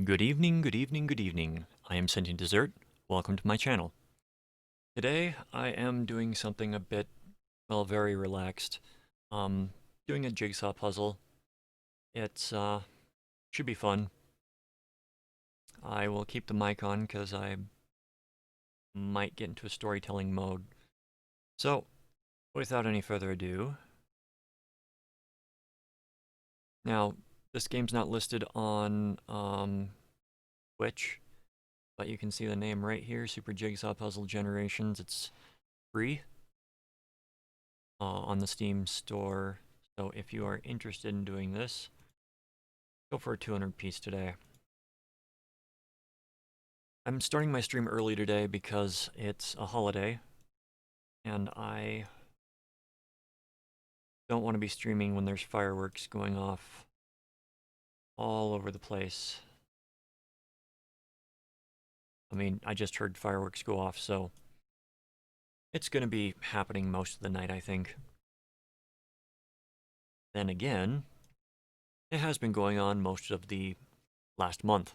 Good evening, good evening, good evening. I am Sentient Dessert. Welcome to my channel. Today I am doing something a bit, well, very relaxed. Um, Doing a jigsaw puzzle. It's should be fun. I will keep the mic on because I might get into a storytelling mode. So, without any further ado, now this game's not listed on Twitch, but you can see the name right here, Super Jigsaw Puzzle Generations. It's free on the Steam store. So if you are interested in doing this, go for a 200 piece today. I'm starting my stream early today because it's a holiday, and I don't want to be streaming when there's fireworks going off all over the place. I mean, I just heard fireworks go off, so it's going to be happening most of the night, I think. Then again, it has been going on most of the last month.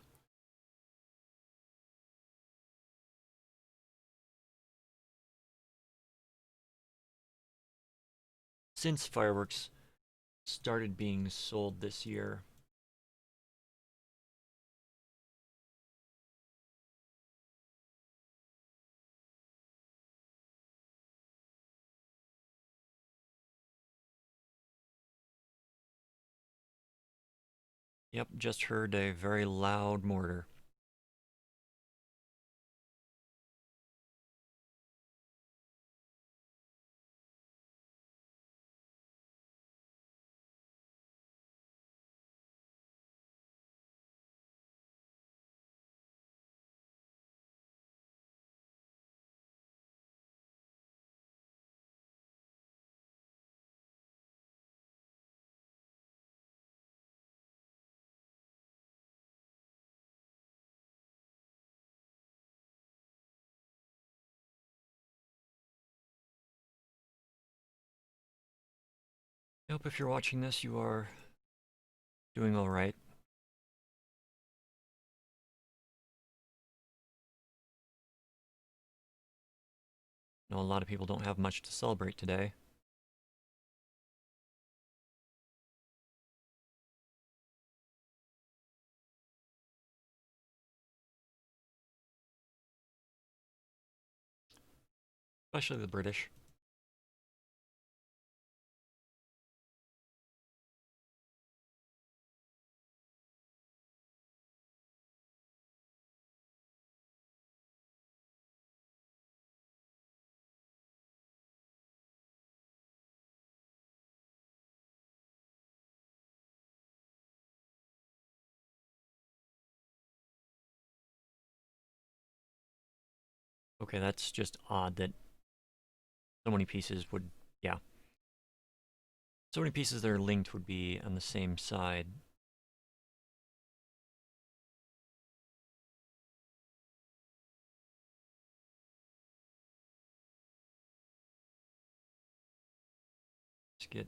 Since fireworks started being sold this year. Yep, just heard a very loud mortar. I hope if you're watching this, you are doing alright. I know a lot of people don't have much to celebrate today. Especially the British. Okay, that's just odd that so many pieces would, yeah. So many pieces that are linked would be on the same side. Let's get,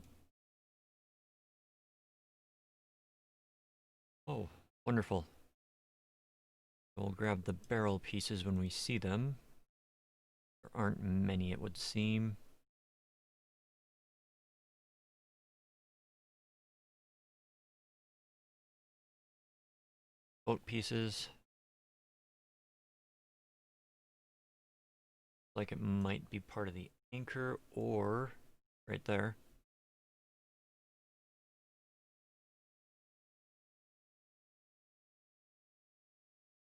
oh, wonderful. We'll grab the barrel pieces when we see them. There aren't many, it would seem. Boat pieces. Like it might be part of the anchor or right there.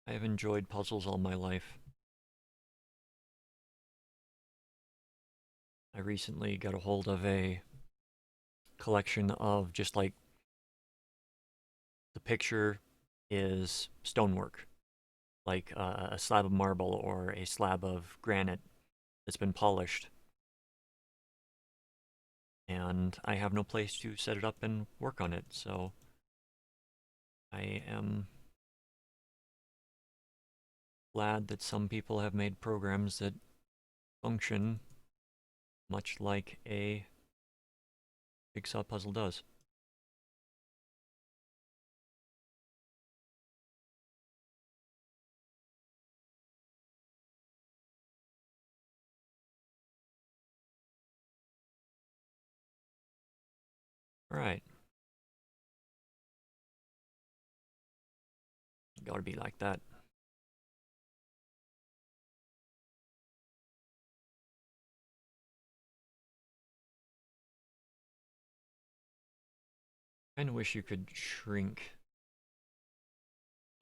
I have enjoyed puzzles all my life. I recently got a hold of a collection of just like the picture is stonework, like a slab of marble or a slab of granite that's been polished. And I have no place to set it up and work on it, so I am glad that some people have made programs that function much like a jigsaw puzzle does. It ought to be like that. I kind of wish you could shrink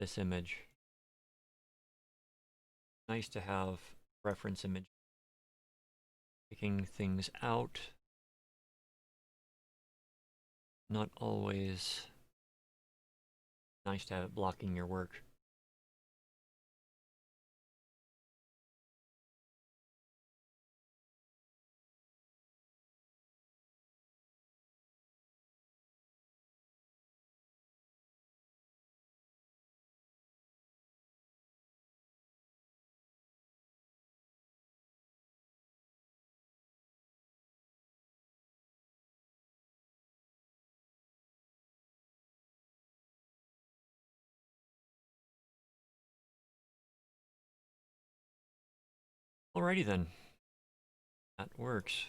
this image. Nice to have reference image. Picking things out. Not always nice to have it blocking your work. Alrighty then. That works.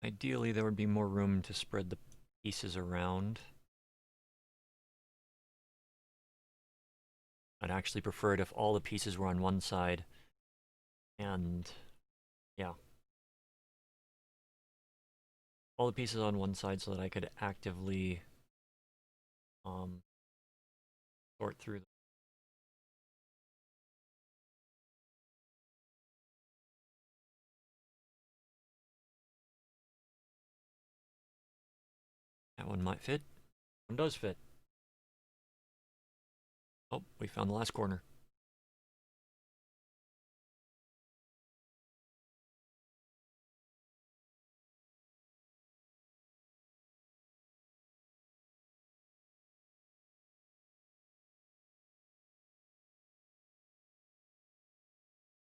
Ideally, there would be more room to spread the pieces around. I'd actually prefer it if all the pieces were on one side. And, yeah. All the pieces on one side so that I could actively sort through them. That one might fit. One does fit. Oh, we found the last corner.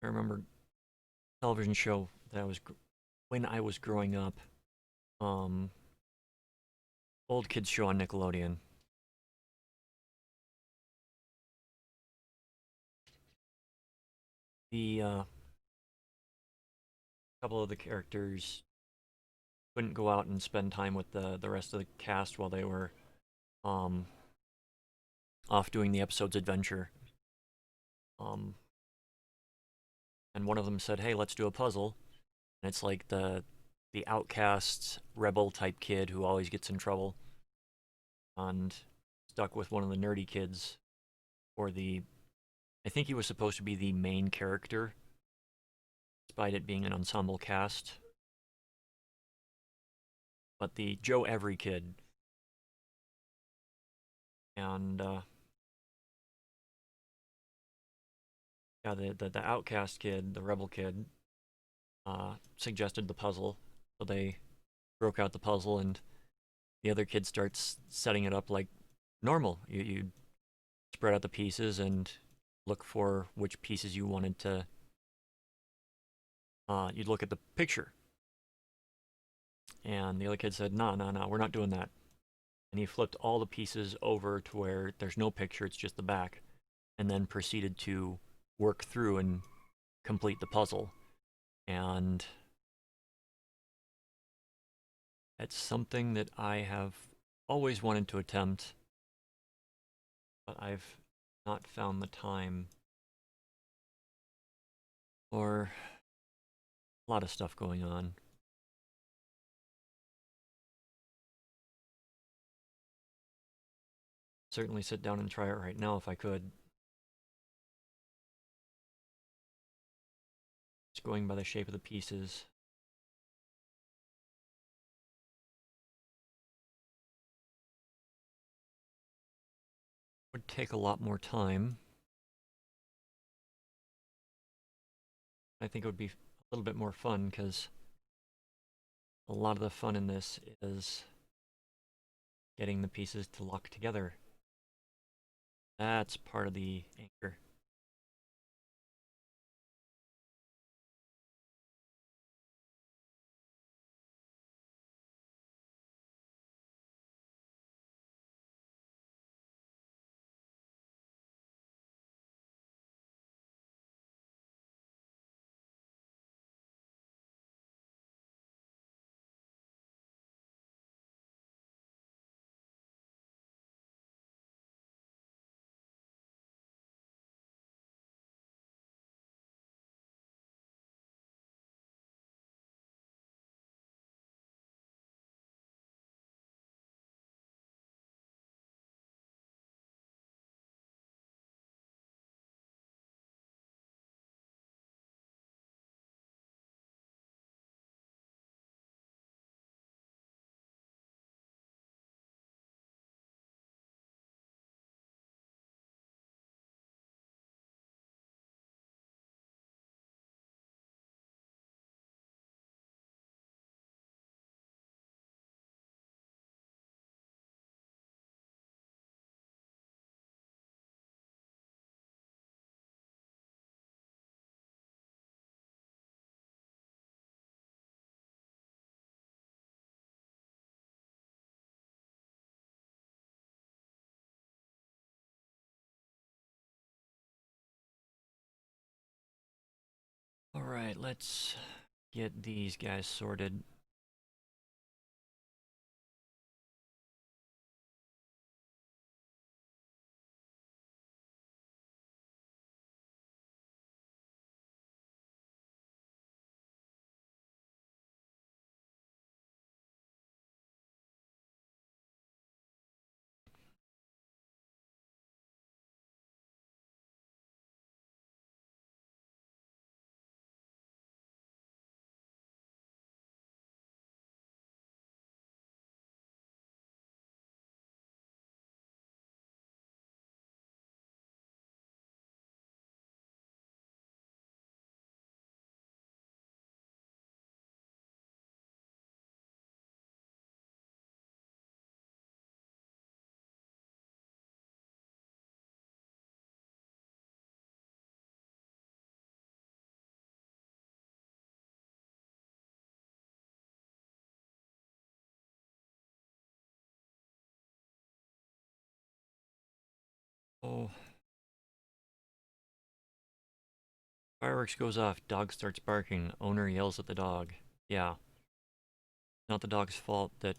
I remember a television show that when I was growing up. Old kids show on Nickelodeon. The couple of the characters couldn't go out and spend time with the rest of the cast while they were um, off doing the episode's adventure. Um, and one of them said, "Hey, let's do a puzzle." And it's like the outcast rebel type kid who always gets in trouble, and stuck with one of the nerdy kids, or I think he was supposed to be the main character, despite it being an ensemble cast. But the Joe Every kid, and yeah, the outcast kid, the rebel kid, suggested the puzzle, so they broke out the puzzle, and the other kid starts setting it up like normal. You spread out the pieces and look for which pieces you wanted to. You'd look at the picture, and the other kid said, "No, no, no, we're not doing that." And he flipped all the pieces over to where there's no picture; it's just the back, and then proceeded to work through and complete the puzzle. And it's something that I have always wanted to attempt, but I've not found the time, or a lot of stuff going on. Certainly sit down and try it right now if I could. Just going by the shape of the pieces. Would take a lot more time. I think it would be a little bit more fun because a lot of the fun in this is getting the pieces to lock together. That's part of the anchor. Alright, let's get these guys sorted. Oh, fireworks goes off, dog starts barking, owner yells at the dog. Yeah, not the dog's fault that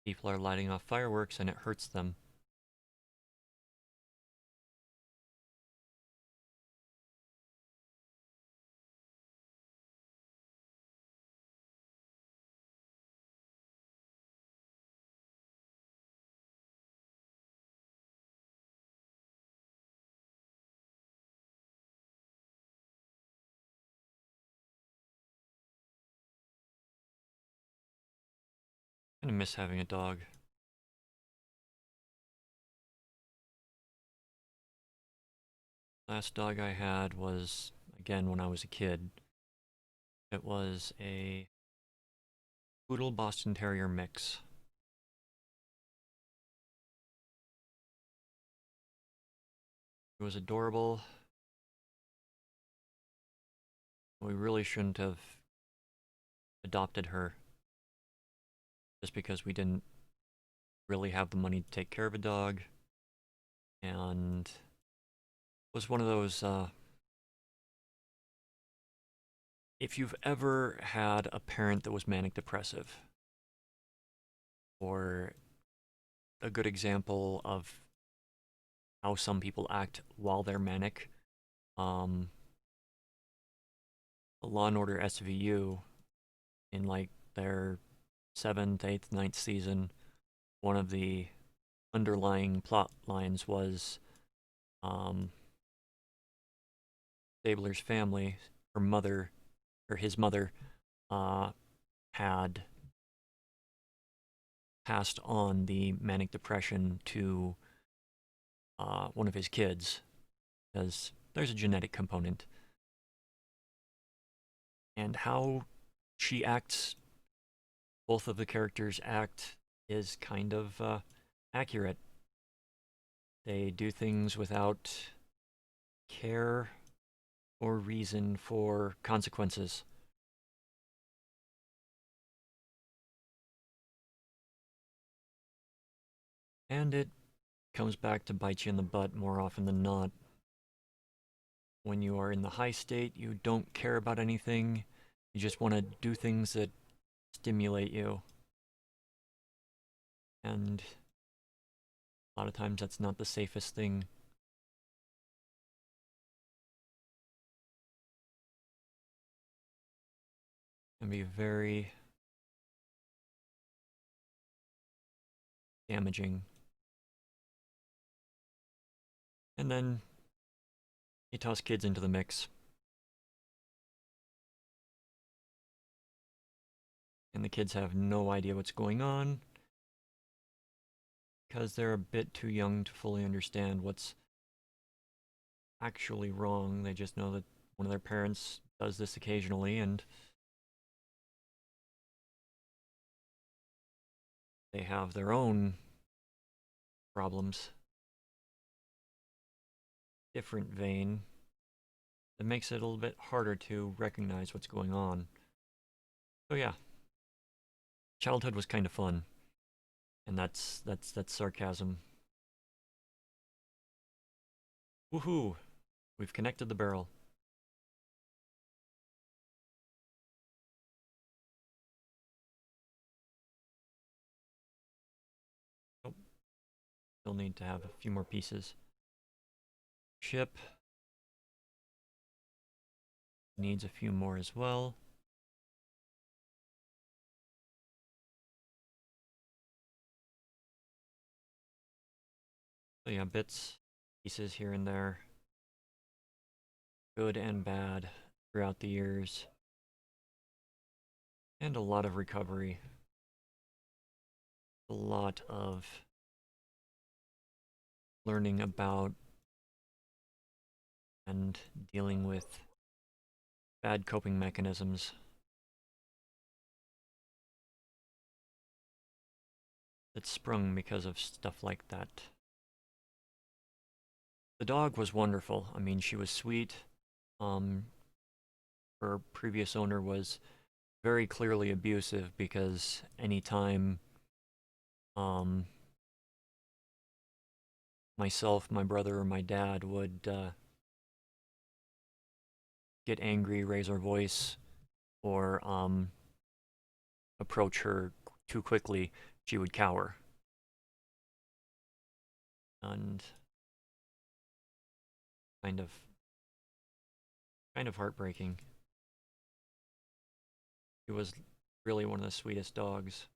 people are lighting off fireworks and it hurts them. I kinda miss having a dog. Last dog I had was, again, when I was a kid. It was a Poodle Boston Terrier mix. It was adorable. We really shouldn't have adopted her just because we didn't really have the money to take care of a dog. And it was one of those, if you've ever had a parent that was manic depressive, or a good example of how some people act while they're manic, um, Law and Order SVU in like their seventh, eighth, ninth season, one of the underlying plot lines was um, Stabler's family, her mother, or his mother, uh, had passed on the manic depression to one of his kids, because there's a genetic component. And how she acts, both of the characters act, is kind of accurate. They do things without care or reason for consequences. And it comes back to bite you in the butt more often than not. When you are in the high state, you don't care about anything. You just want to do things that stimulate you. And a lot of times that's not the safest thing. It can be very damaging. And then you toss kids into the mix. And the kids have no idea what's going on because they're a bit too young to fully understand what's actually wrong. They just know that one of their parents does this occasionally and they have their own problems. Different vein that makes it a little bit harder to recognize what's going on. So yeah, childhood was kind of fun, and that's sarcasm. Woohoo! We've connected the barrel. Oh, still need to have a few more pieces. Ship needs a few more as well. So yeah, bits, pieces here and there, good and bad throughout the years, and a lot of recovery. A lot of learning about and dealing with bad coping mechanisms that sprung because of stuff like that. The dog was wonderful. I mean, she was sweet. Um, her previous owner was very clearly abusive because anytime um, myself, my brother, or my dad would get angry, raise our voice, or approach her too quickly, she would cower. And kind of heartbreaking. He was really one of the sweetest dogs.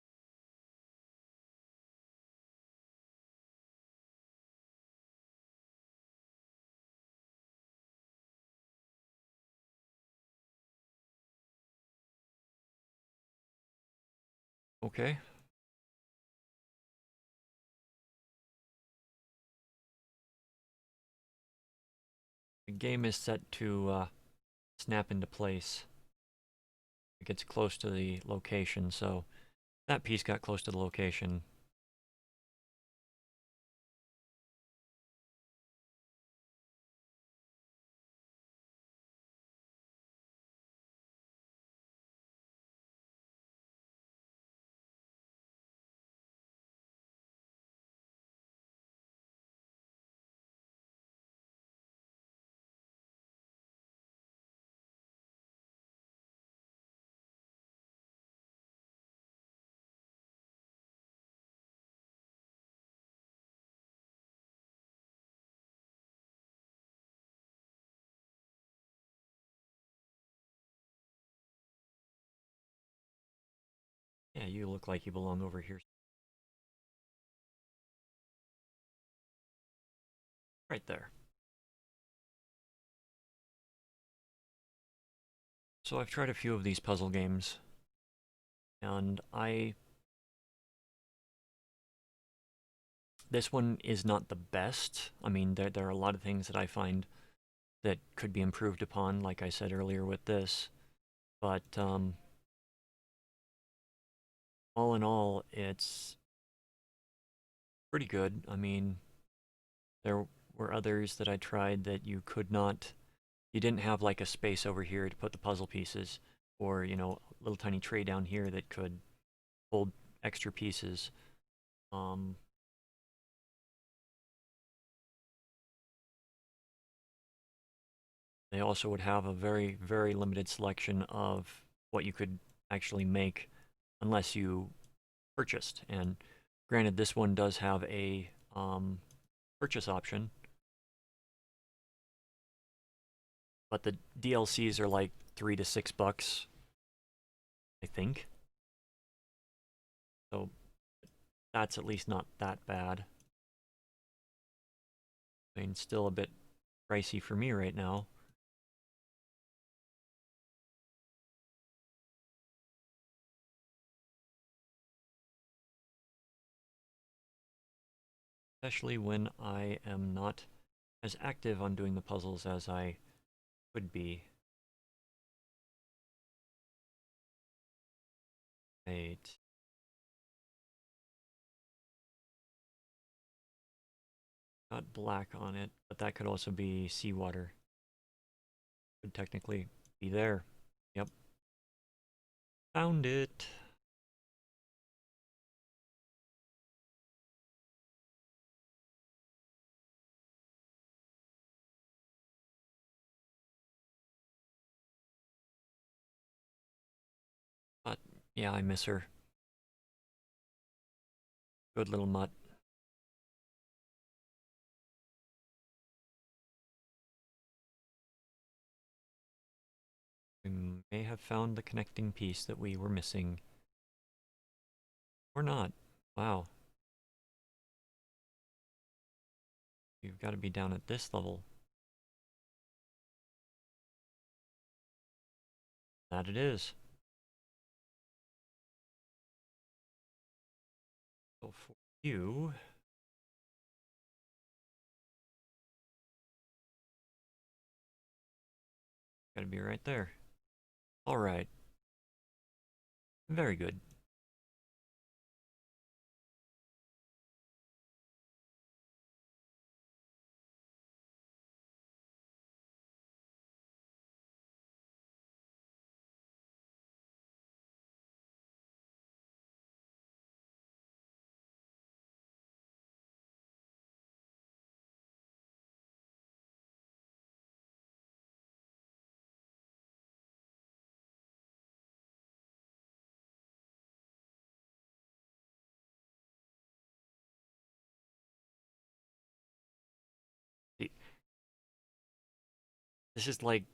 Okay. The game is set to snap into place. It gets close to the location, so that piece got close to the location. Yeah, you look like you belong over here. Right there. So I've tried a few of these puzzle games, and this one is not the best. I mean, there are a lot of things that I find that could be improved upon, like I said earlier with this. But all in all, it's pretty good. I mean, There were others that I tried that you could not, you didn't have like a space over here to put the puzzle pieces, or, you know, a little tiny tray down here that could hold extra pieces. Um, they also would have a very, very limited selection of what you could actually make unless you purchased. And granted, this one does have a purchase option, but the DLCs are like $3 to $6, I think. So that's at least not that bad. I mean, still a bit pricey for me right now. Especially when I am not as active on doing the puzzles as I could be. Right. Got black on it, but that could also be seawater. Could technically be there. Yep. Found it. But yeah, I miss her. Good little mutt. We may have found the connecting piece that we were missing. Or not. Wow. You've got to be down at this level. That it is. So for you, gotta be right there. Alright. Very good. This is like,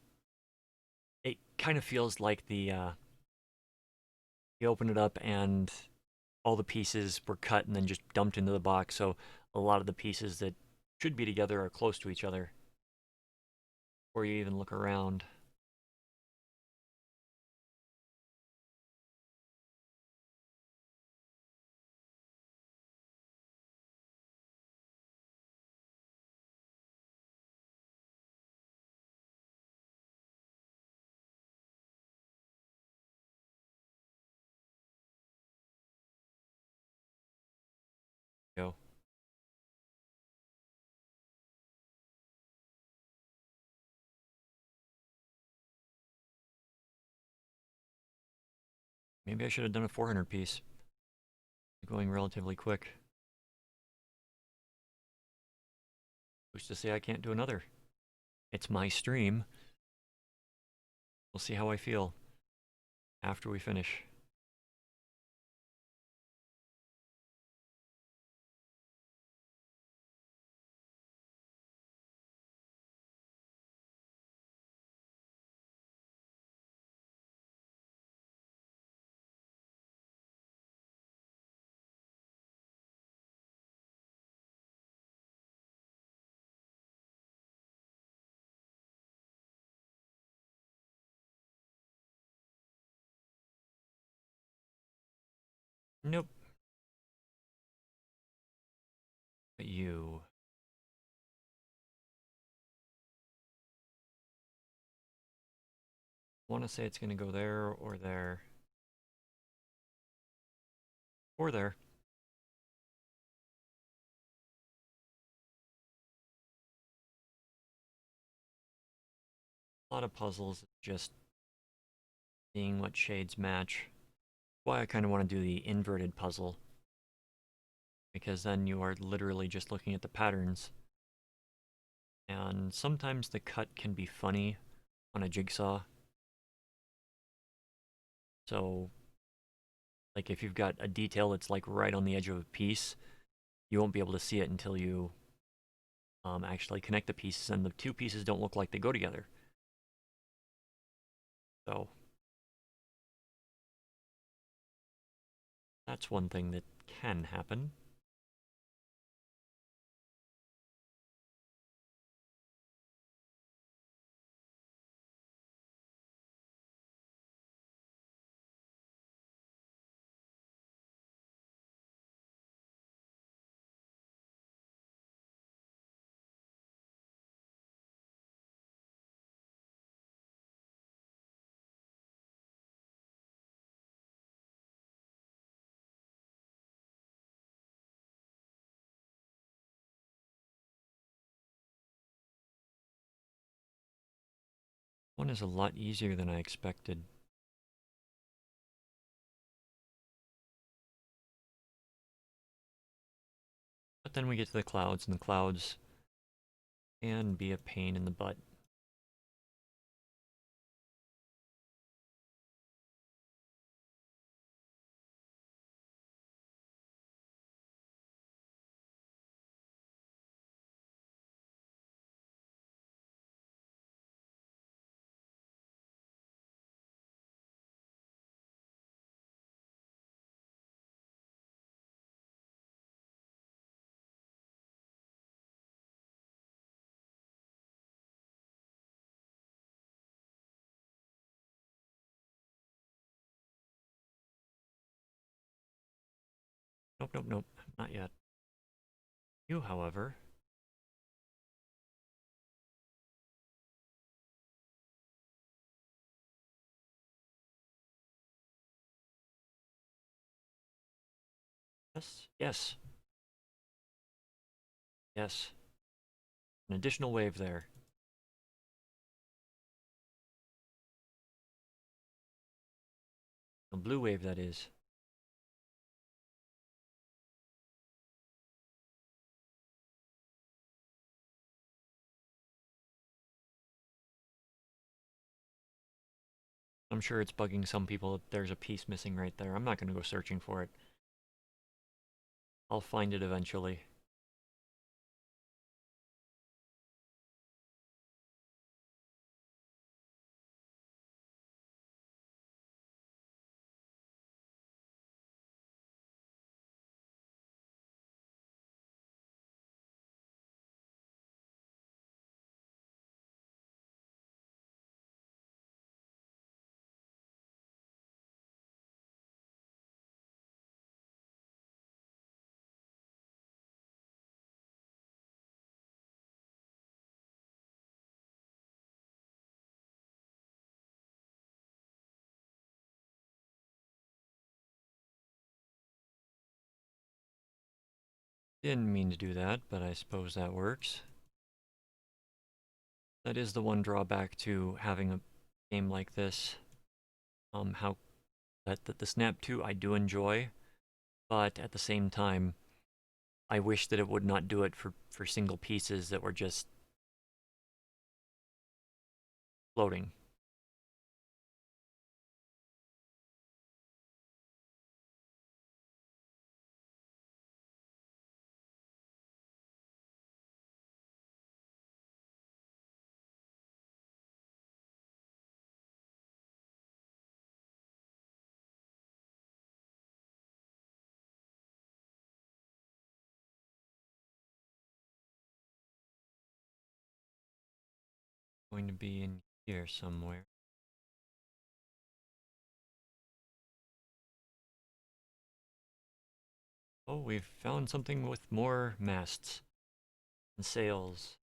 it kind of feels like you open it up and all the pieces were cut and then just dumped into the box, so a lot of the pieces that should be together are close to each other before you even look around. Go. Maybe I should have done a 400 piece. Going relatively quick. Who's to say I can't do another? It's my stream. We'll see how I feel after we finish. Nope. But you. Want to say it's going to go there or there. Or there. A lot of puzzles, just seeing what shades match. Why I kind of want to do the inverted puzzle, because then you are literally just looking at the patterns. And sometimes the cut can be funny on a jigsaw. So, like if you've got a detail that's like right on the edge of a piece, you won't be able to see it until you actually connect the pieces, and the two pieces don't look like they go together. So, that's one thing that can happen. One is a lot easier than I expected. But then we get to the clouds, and the clouds can be a pain in the butt. Nope, nope, nope, not yet. You, however, yes, yes, yes. An additional wave there. A blue wave, that is. I'm sure it's bugging some people that there's a piece missing right there. I'm not going to go searching for it. I'll find it eventually. Didn't mean to do that, but I suppose that works. That is the one drawback to having a game like this. How that the Snap 2 I do enjoy, but at the same time, I wish that it would not do it for single pieces that were just floating. Going to be in here somewhere. Oh, we've found something with more masts and sails.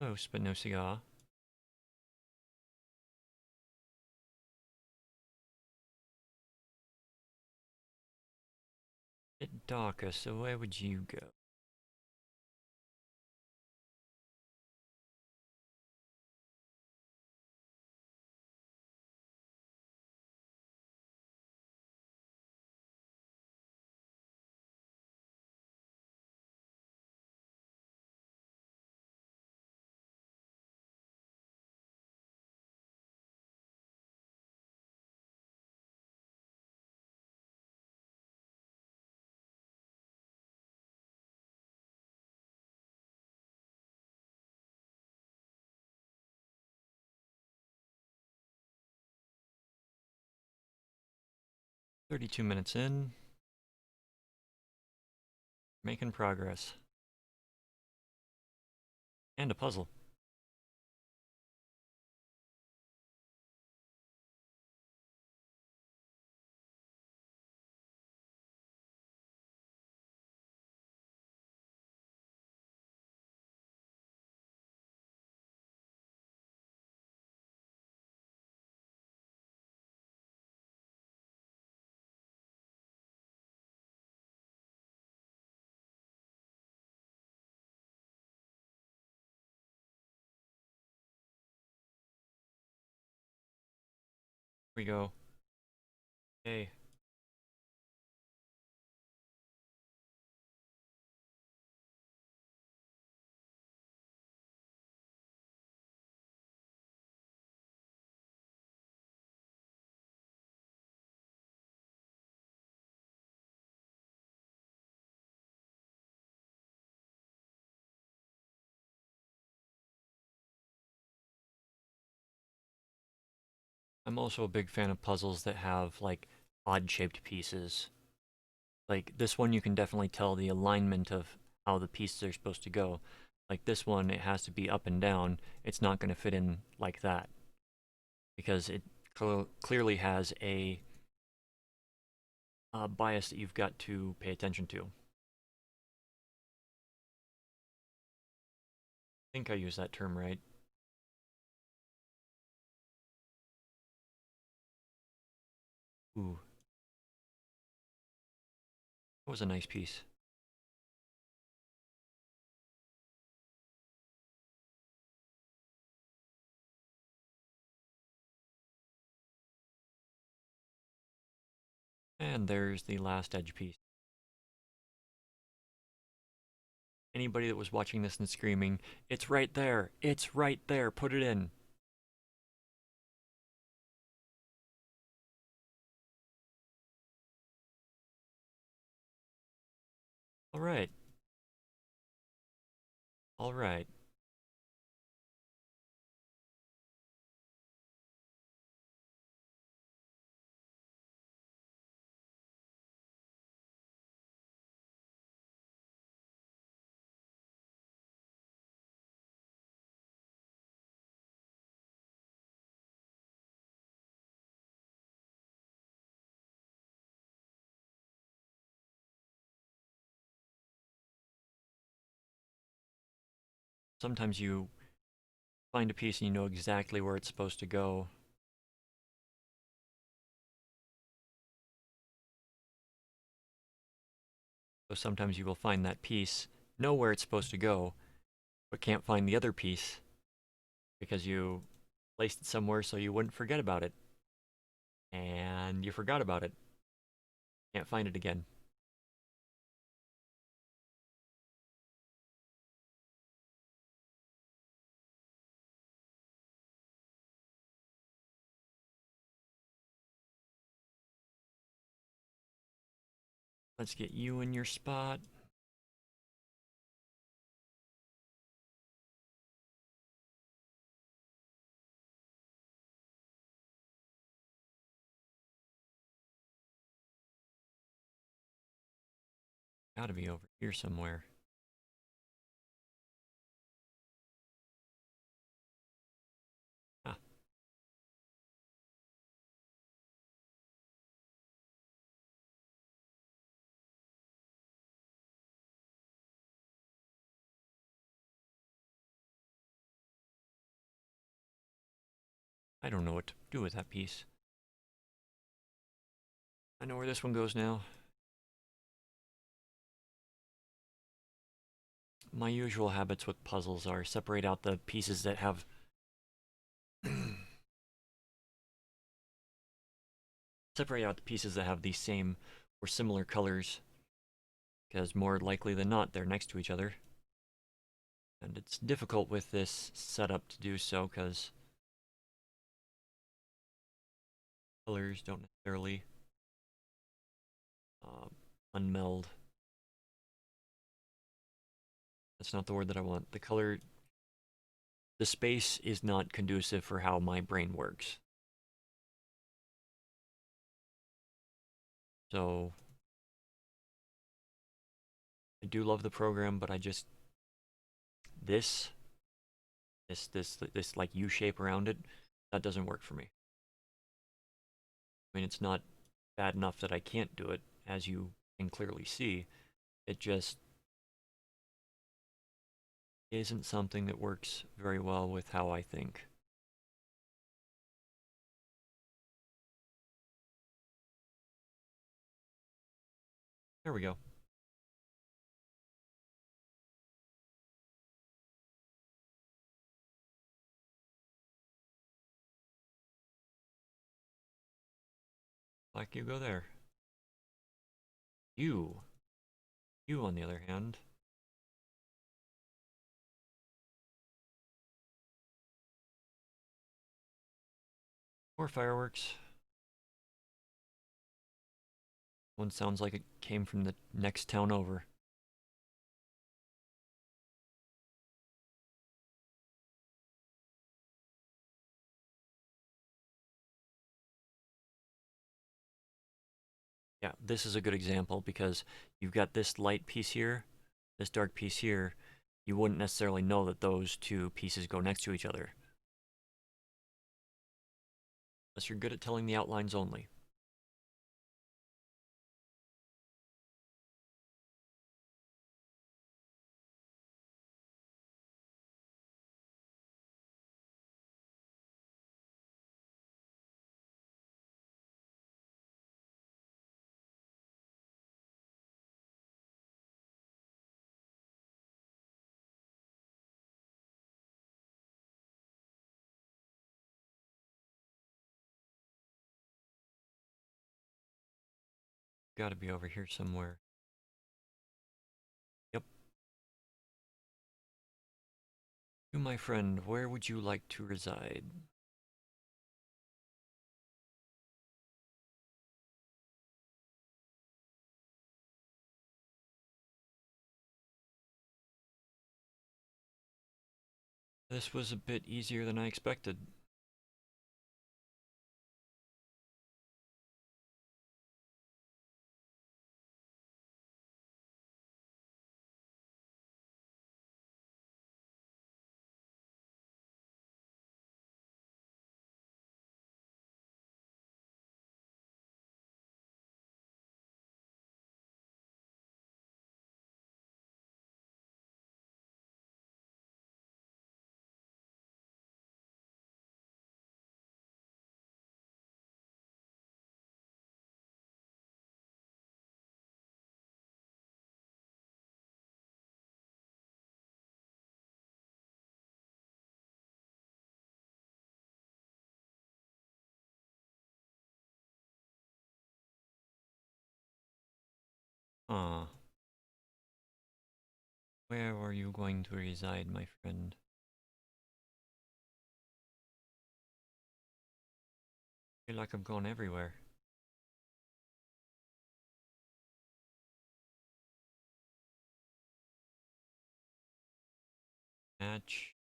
Close, but no cigar. Bit darker, so where would you go? "32 minutes in. Making progress. And a puzzle. Here we go. Hey. I'm also a big fan of puzzles that have, like, odd-shaped pieces. Like, this one you can definitely tell the alignment of how the pieces are supposed to go. Like this one, it has to be up and down. It's not going to fit in like that. Because it clearly has a bias that you've got to pay attention to. I think I used that term right. Ooh, that was a nice piece. And there's the last edge piece. Anybody that was watching this and screaming, "It's right there! It's right there! Put it in!" Alright, alright. Sometimes you find a piece and you know exactly where it's supposed to go. So sometimes you will find that piece, know where it's supposed to go, but can't find the other piece because you placed it somewhere so you wouldn't forget about it. And you forgot about it. Can't find it again. Let's get you in your spot. Gotta be over here somewhere. Ah, I don't know what to do with that piece. I know where this one goes now. My usual habits with puzzles are separate out the pieces that have separate out the pieces that have the same or similar colors, because more likely than not they're next to each other. And it's difficult with this setup to do so because colors don't necessarily unmeld. That's not the word that I want. The space is not conducive for how my brain works. So I do love the program, but I just this this like U shape around it, that doesn't work for me. I mean, it's not bad enough that I can't do it, as you can clearly see. It just isn't something that works very well with how I think. There we go. Like you go there. You. You, on the other hand. More fireworks. One sounds like it came from the next town over. Yeah, this is a good example because you've got this light piece here, this dark piece here. You wouldn't necessarily know that those two pieces go next to each other. Unless you're good at telling the outlines only. Gotta be over here somewhere. Yep. You, my friend, where would you like to reside? This was a bit easier than I expected. Ah, where are you going to reside, my friend? I feel like I've gone everywhere. Match.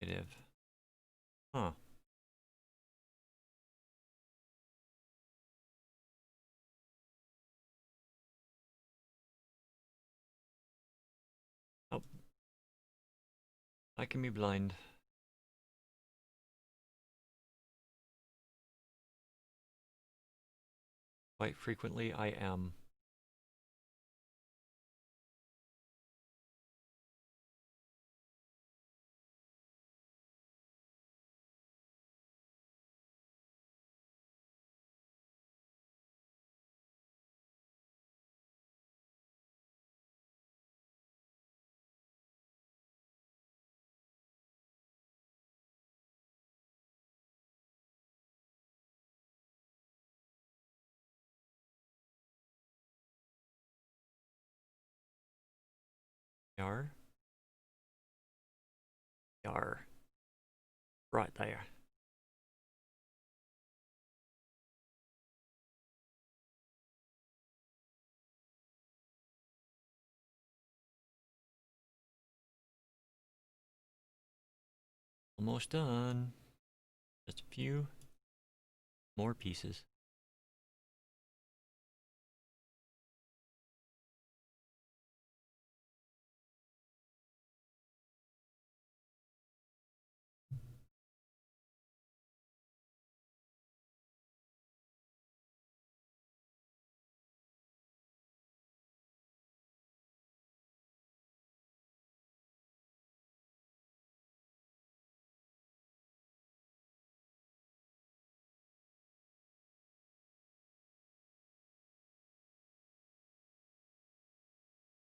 Negative. Huh. Oh, I can be blind. Quite frequently, I am. Yar. Yar. Right there. Almost done. Just a few more pieces.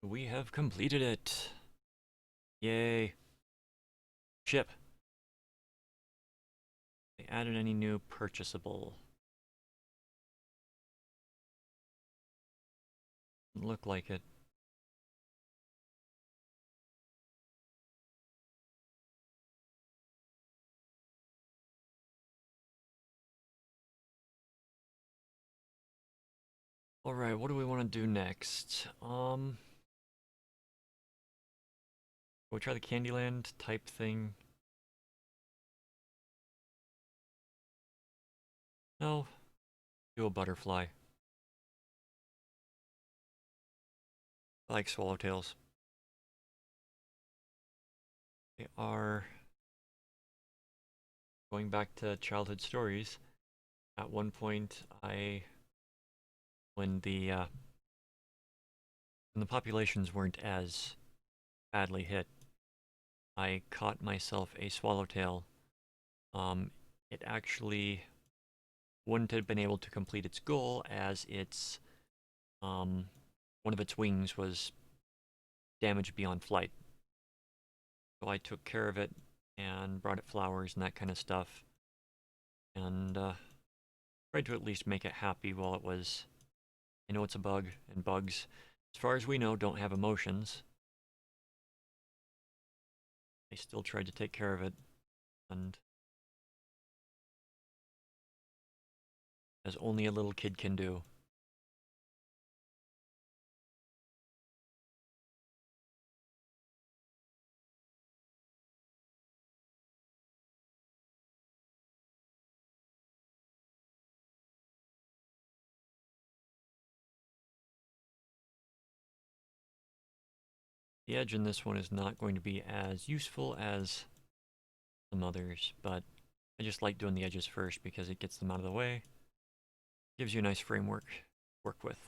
We have completed it. Yay. Ship. They added any new purchasable. Look like it. Alright, what do we want to do next? We'll try the Candyland type thing. No. Do a butterfly. I like swallowtails. They are going back to childhood stories. At one point, when the populations weren't as badly hit, I caught myself a swallowtail. It actually wouldn't have been able to complete its goal as one of its wings was damaged beyond flight. So I took care of it and brought it flowers and that kind of stuff, and tried to at least make it happy while it was. I know it's a bug, and bugs, as far as we know, don't have emotions. I still tried to take care of it, and as only a little kid can do. The edge in this one is not going to be as useful as some others, but I just like doing the edges first because it gets them out of the way. Gives you a nice framework to work with.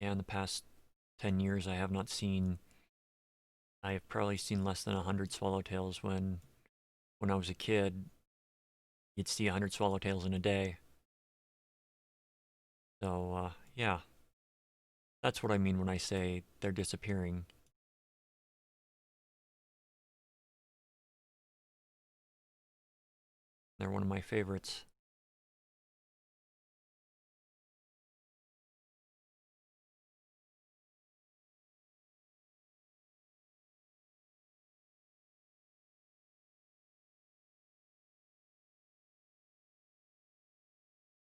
Yeah, in the past 10 years, I have probably seen less than 100 swallowtails when I was a kid, you'd see 100 swallowtails in a day. So, yeah, that's what I mean when I say they're disappearing. They're one of my favorites.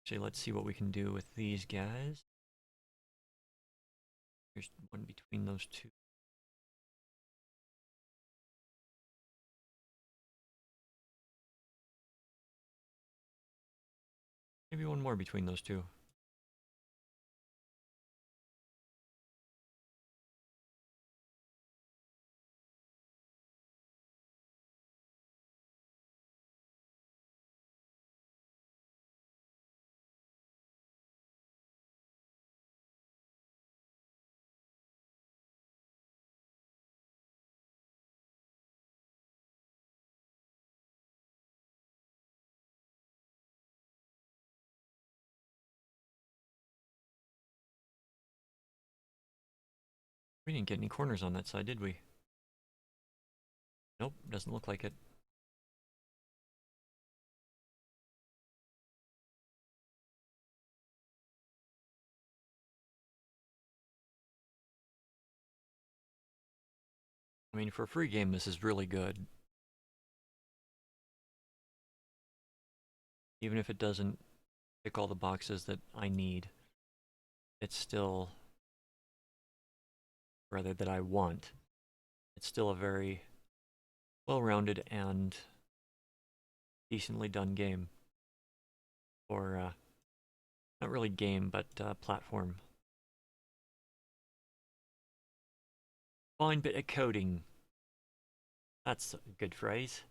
Actually, let's see what we can do with these guys. There's one between those two. Maybe one more between those two. We didn't get any corners on that side, did we? Nope, doesn't look like it. I mean, for a free game, this is really good. Even if it doesn't tick all the boxes that I need, it's still, rather that I want, it's still a very well-rounded and decently done game. Or, not really game, but platform. Fine bit of coding. That's a good phrase.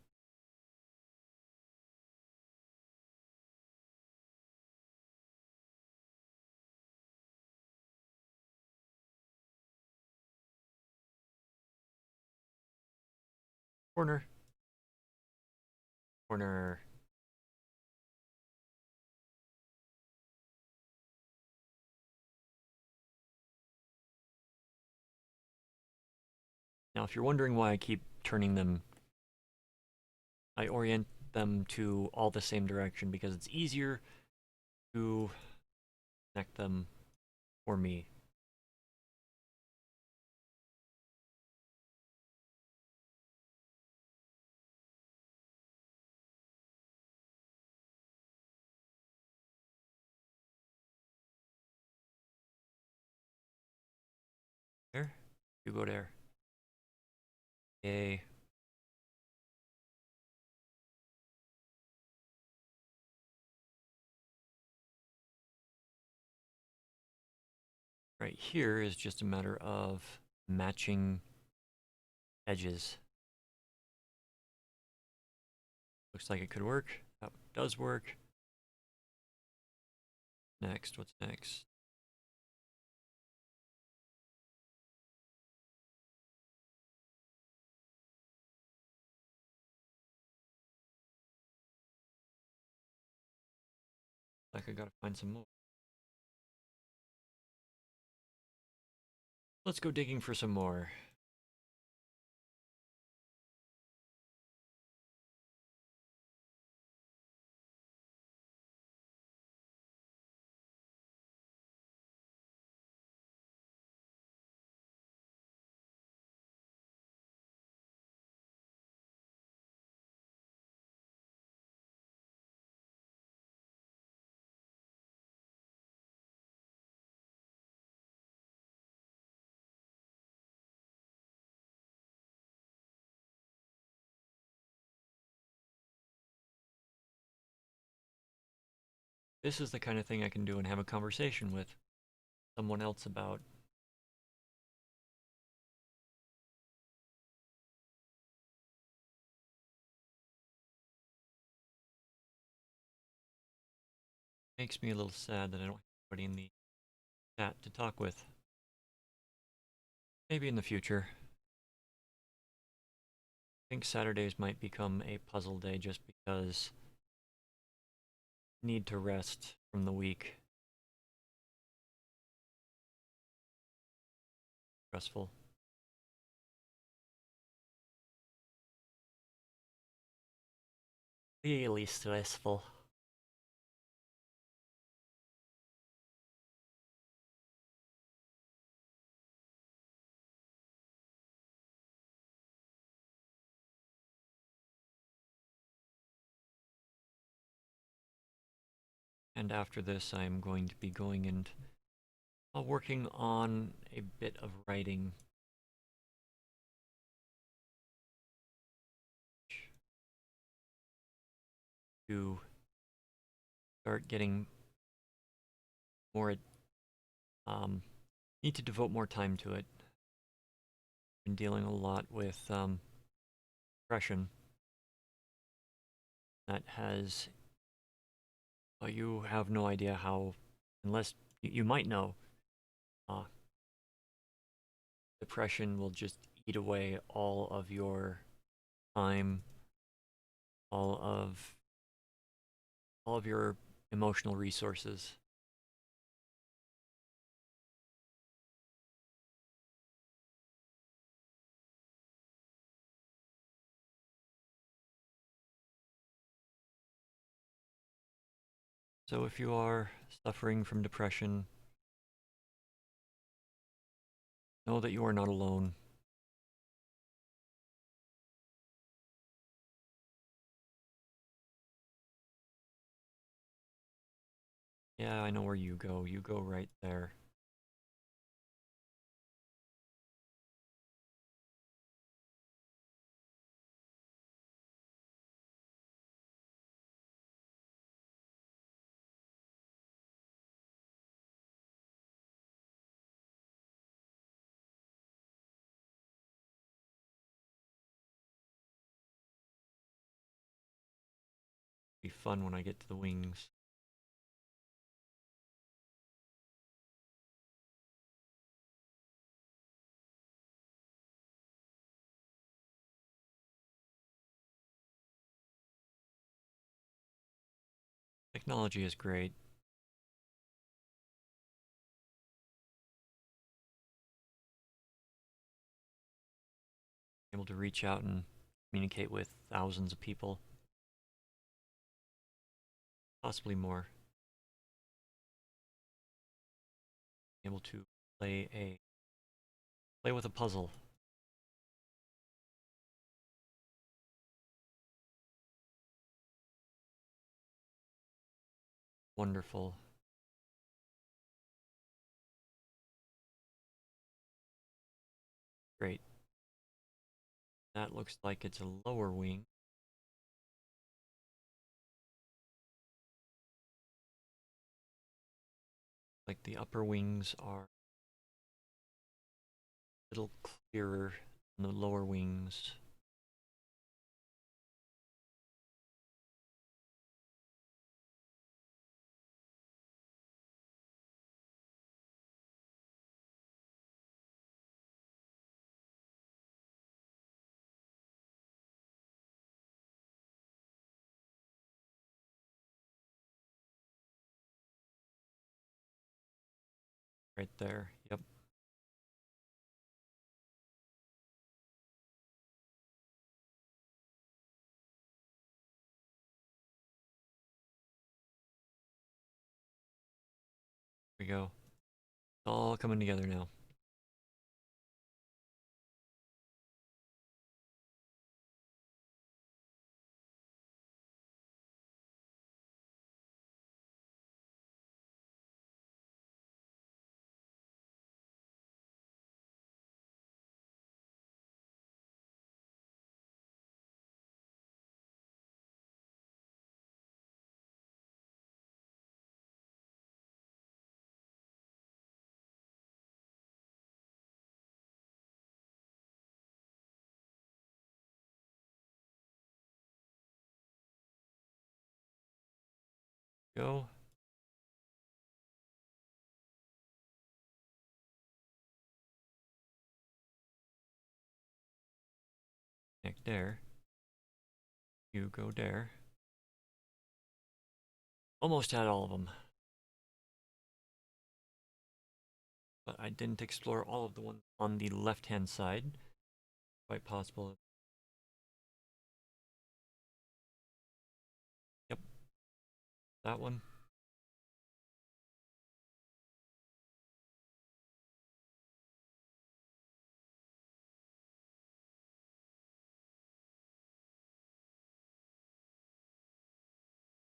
Corner. Corner. Now, if you're wondering why I keep turning them, I orient them to all the same direction because it's easier to connect them for me. There. You go there. Yay. Right here is just a matter of matching edges. Looks like it could work. That does work. Next, what's next? Like I gotta find some more. Let's go digging for some more. This is the kind of thing I can do and have a conversation with someone else about. Makes me a little sad that I don't have anybody in the chat to talk with. Maybe in the future. I think Saturdays might become a puzzle day just because I need to rest from the week. Stressful. Really stressful. And after this, I'm going to be going and working on a bit of writing. To start getting more, need to devote more time to it. Been dealing a lot with depression. That has, well, you have no idea how, unless you might know, uh, depression will just eat away all of your time, all of your emotional resources. So if you are suffering from depression, know that you are not alone. Yeah, I know where you go. You go right there. It'll be fun when I get to the wings. Technology is great. Able to reach out and communicate with thousands of people, possibly more. Able to play with a puzzle. Wonderful. Great. That looks like it's a lower wing. Like the upper wings are a little clearer than the lower wings. Right there. Yep. There we go. It's all coming together now. Go. Connect there. You go there. Almost had all of them. But I didn't explore all of the ones on the left-hand side. Quite possible. Yep. That one.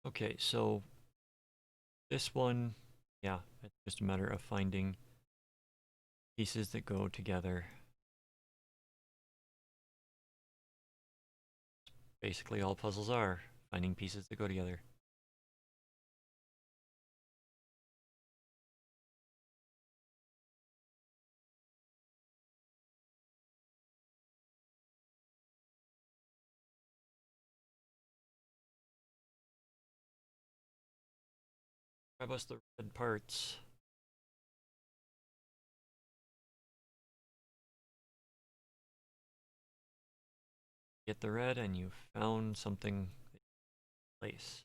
Okay, so this one, yeah, it's just a matter of finding pieces that go together. Basically all puzzles are, finding pieces that go together. Grab us the red parts. Get the red and you found something in place.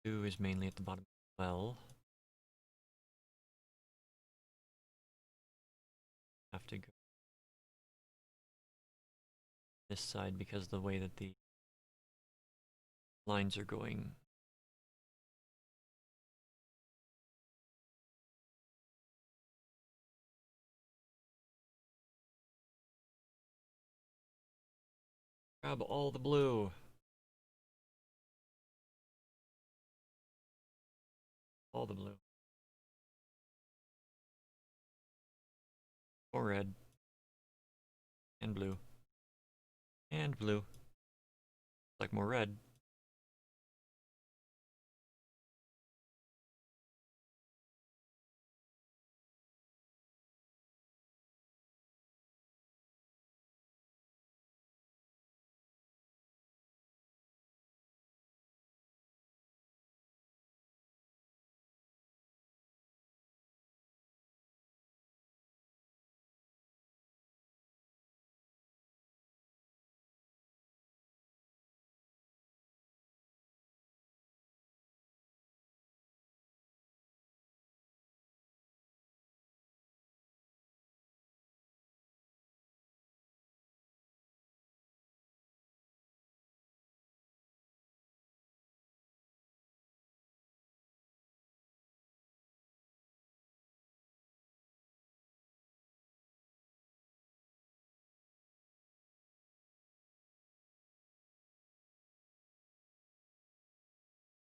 Blue is mainly at the bottom of the well. have to go this side because of the way that the lines are going. Grab all the blue. All the blue. More red. And blue. And blue. Like more red.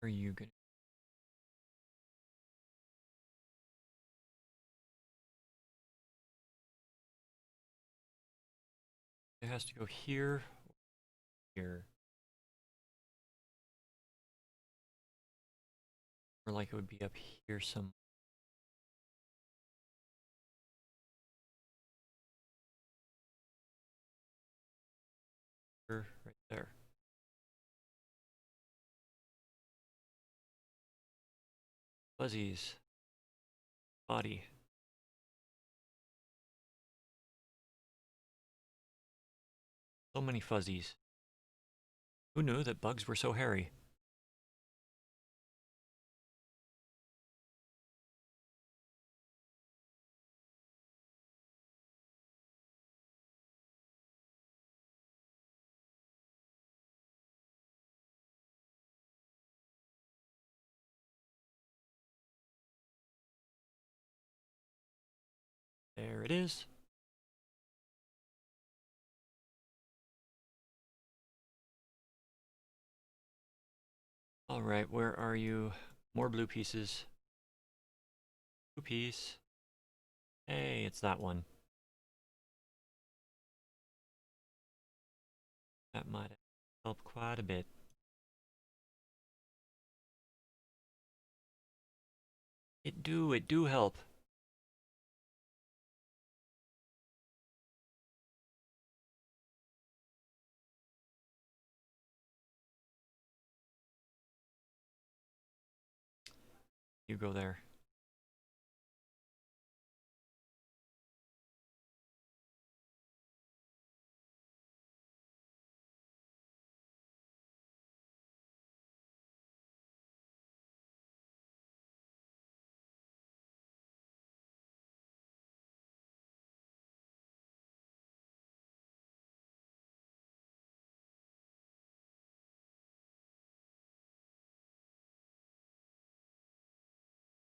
Are you gonna? It has to go here. Here. Or like it would be up here somewhere. Right there. Fuzzies. Body. So many fuzzies. Who knew that bugs were so hairy? There it is. Alright, where are you? More blue pieces. Blue piece. Hey, it's that one. That might help quite a bit. It do help. You go there.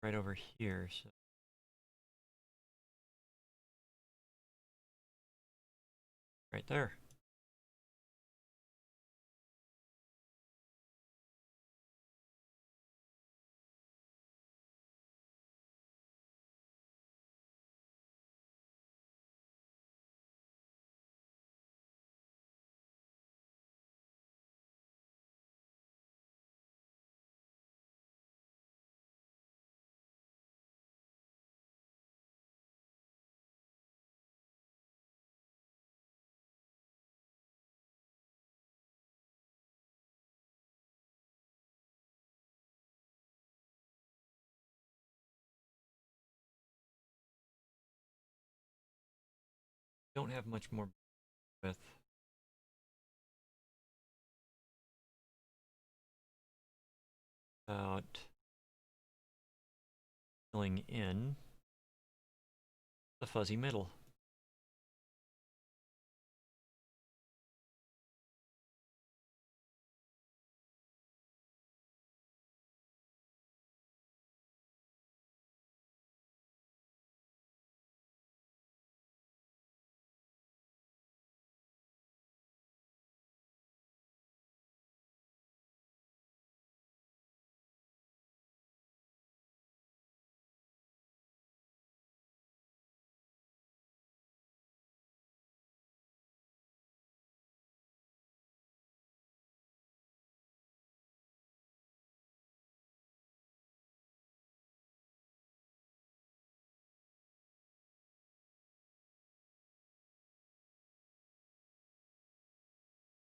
Right over here, so right there. Don't have much more with. About filling in the fuzzy middle.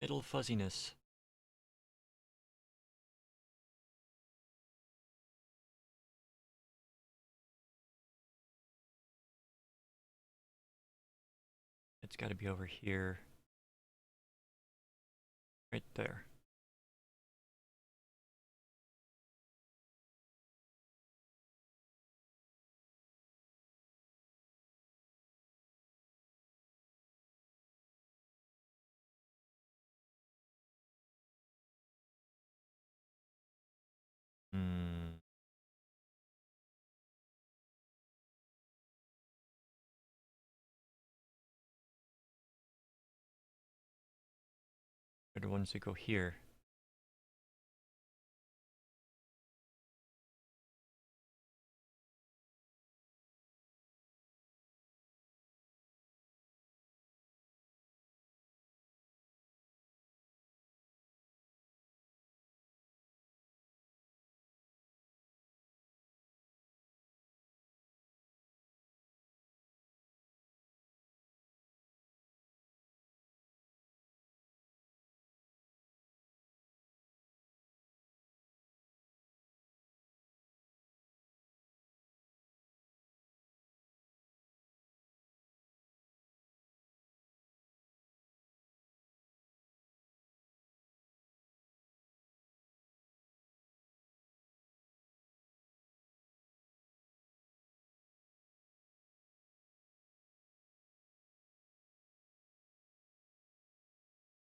Middle fuzziness. It's got to be over here. Right there. Hmm. Are the ones that go here?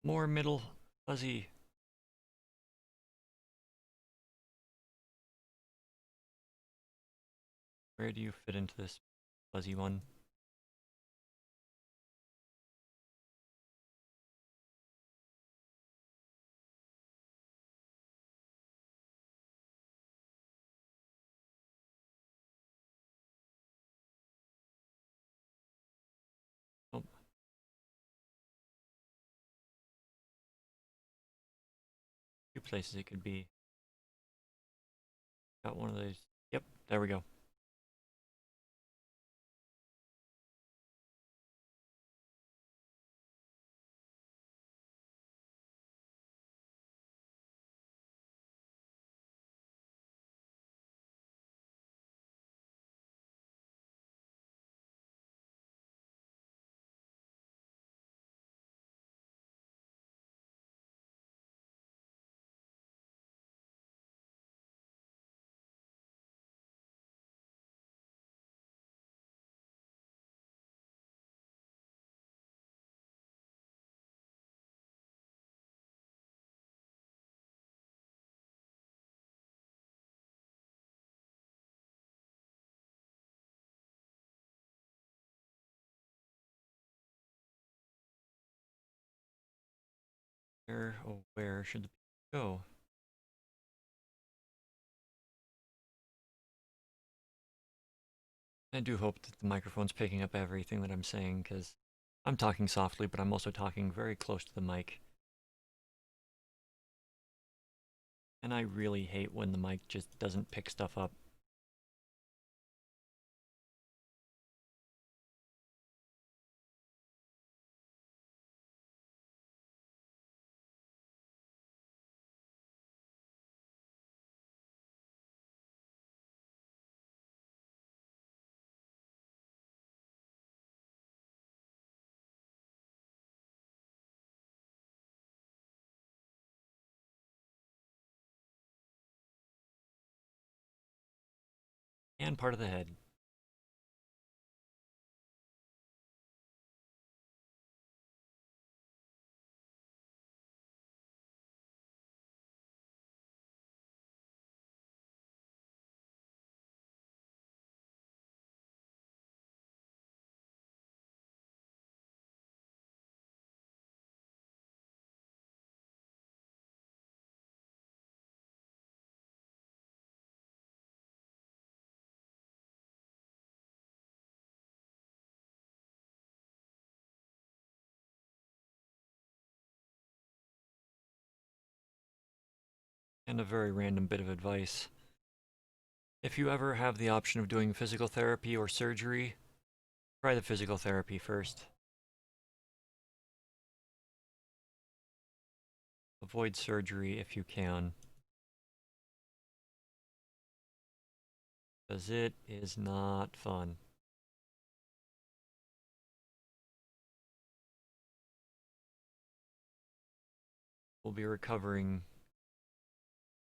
More middle fuzzy. Where do you fit into this fuzzy one? Oh, two places it could be. Got one of those. Yep, there we go. Where, oh, where should the go? I do hope that the microphone's picking up everything that I'm saying, because I'm talking softly, but I'm also talking very close to the mic. And I really hate when the mic just doesn't pick stuff up. And part of the head. And a very random bit of advice. If you ever have the option of doing physical therapy or surgery, try the physical therapy first. Avoid surgery if you can, because it is not fun. We'll be recovering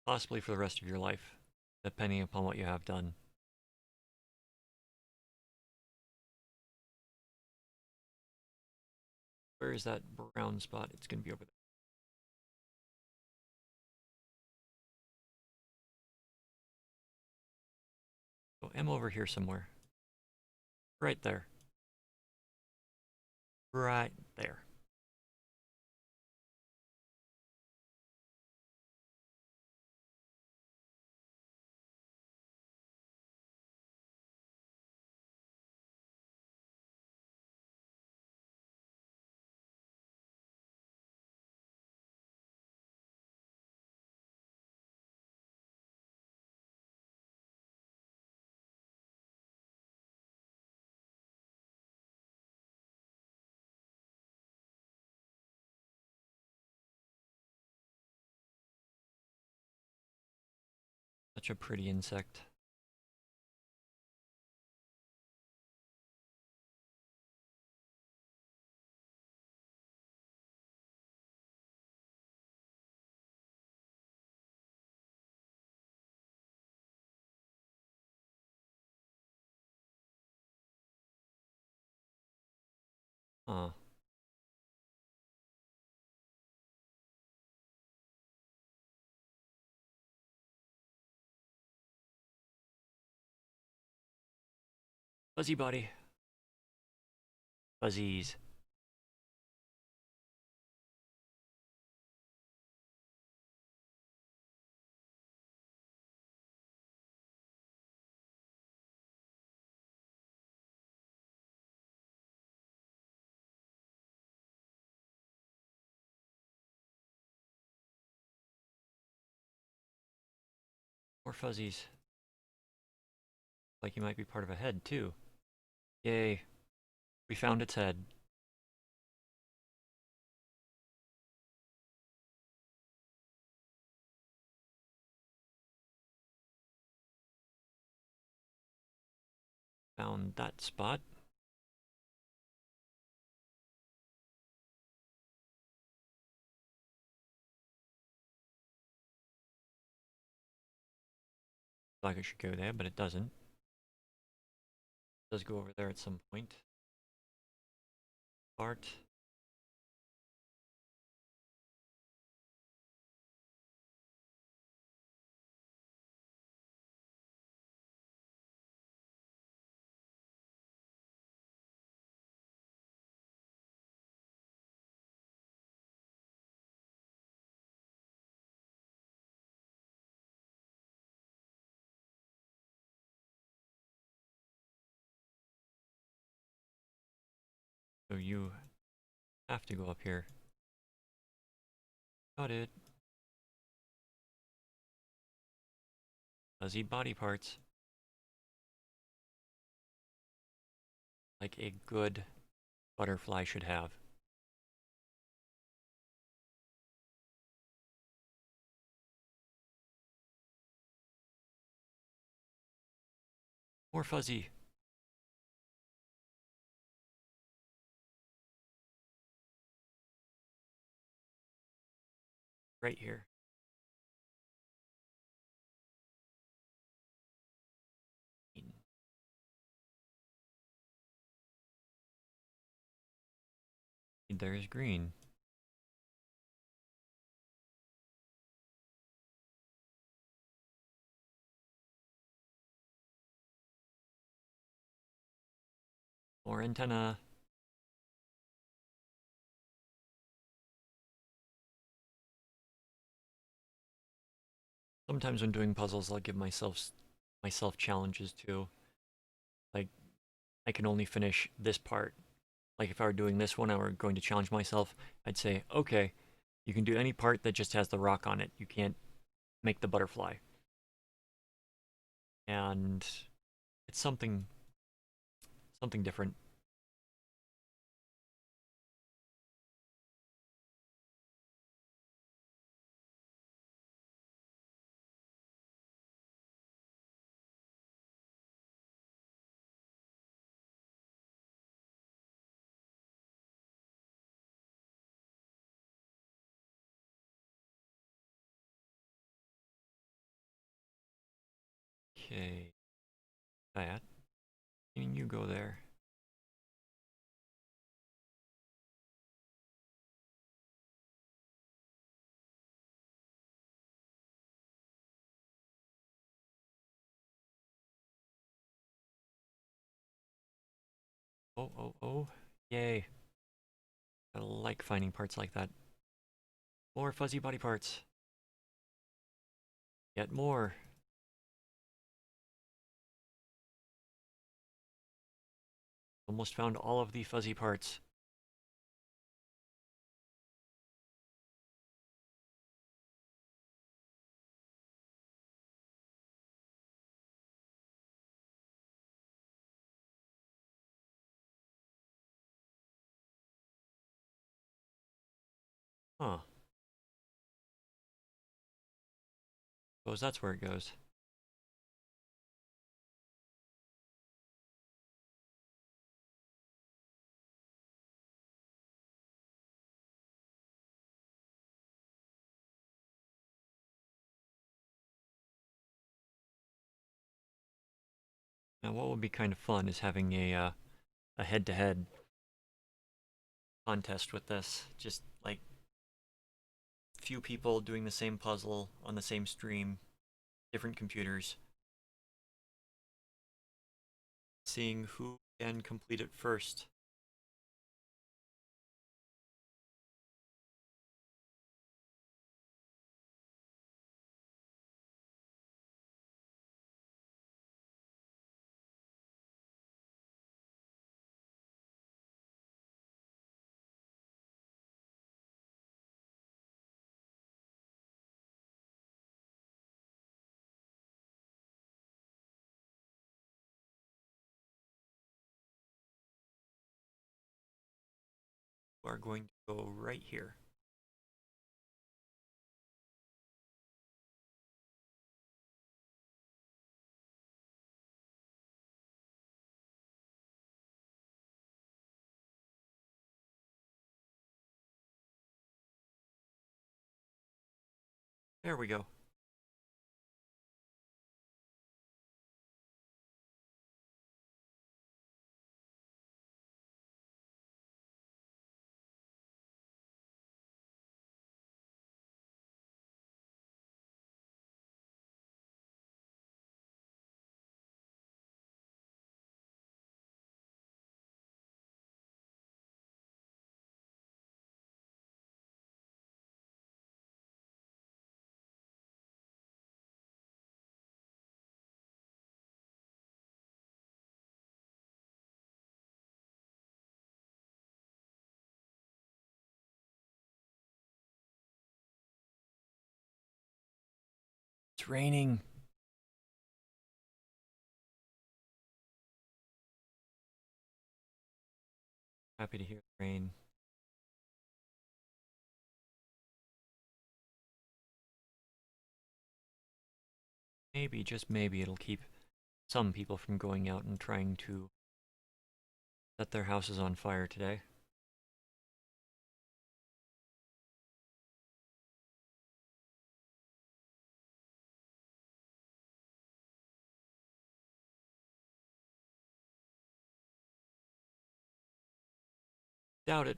possibly for the rest of your life, depending upon what you have done. Where is that brown spot? It's going to be over there. Oh, I'm over here somewhere. Right there. Right there. Such a pretty insect. Huh. Fuzzy body. Fuzzies. More fuzzies. Like you might be part of a head, too. Yay. We found its head. Found that spot. Like it should go there, but it doesn't. It does go over there at some point. Part. So you have to go up here. Got it. Fuzzy body parts. Like a good butterfly should have. More fuzzy. Right here. There's green. More antenna. Sometimes when doing puzzles, I'll give myself challenges too. Like, I can only finish this part. Like, if I were doing this one, I were going to challenge myself. I'd say, okay, you can do any part that just has the rock on it. You can't make the butterfly. And it's something different. Okay, that. And you go there. Oh, oh, oh. Yay. I like finding parts like that. More fuzzy body parts. Yet more. Almost found all of the fuzzy parts. Huh. Suppose that's where it goes. Now, what would be kind of fun is having a head-to-head contest with this. Just like few people doing the same puzzle on the same stream, different computers, seeing who can complete it first. We are going to go right here. There we go. It's raining. Happy to hear the rain. Maybe, just maybe, it'll keep some people from going out and trying to set their houses on fire today. Doubt it,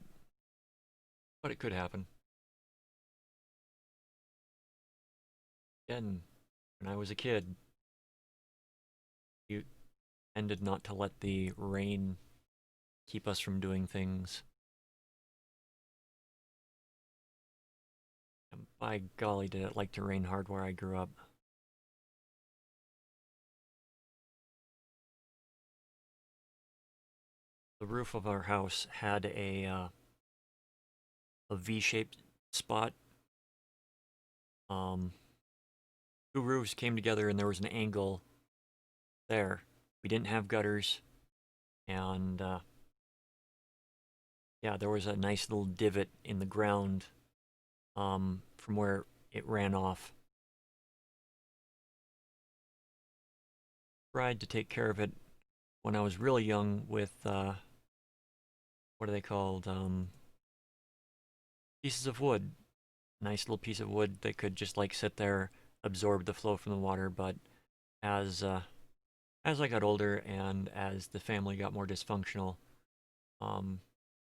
but it could happen. Again, when I was a kid, you tended not to let the rain keep us from doing things. And by golly, did it like to rain hard where I grew up. The roof of our house had a V-shaped spot. Um, Two roofs came together and there was an angle there. We didn't have gutters, and yeah, there was a nice little divot in the ground from where it ran off. Tried to take care of it when I was really young with what are they called? Pieces of wood. Nice little piece of wood that could just like sit there, absorb the flow from the water. But as as I got older and as the family got more dysfunctional, um,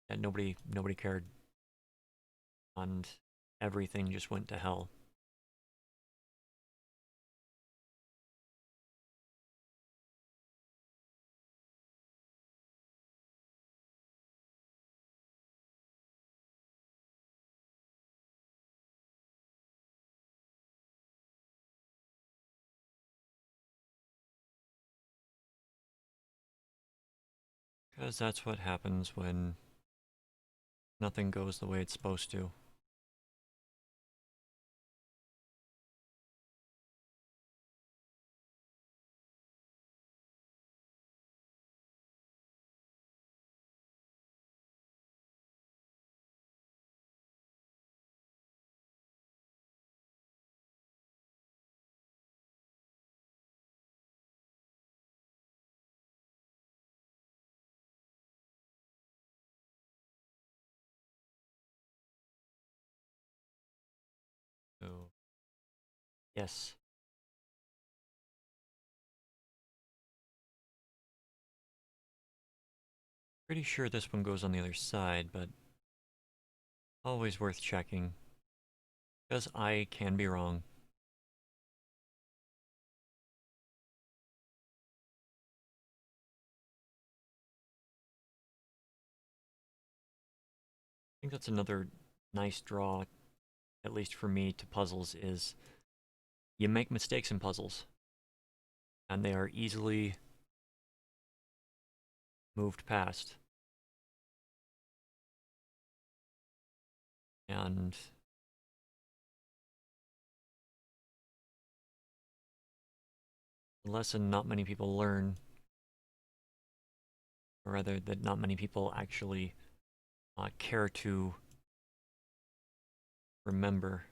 and nobody cared, and everything just went to hell. Because that's what happens when nothing goes the way it's supposed to. So, yes, pretty sure this one goes on the other side, but always worth checking, because I can be wrong. I think that's another nice draw, at least for me, to puzzles is you make mistakes in puzzles, and they are easily moved past. And a lesson not many people learn, or rather that not many people actually care to remember.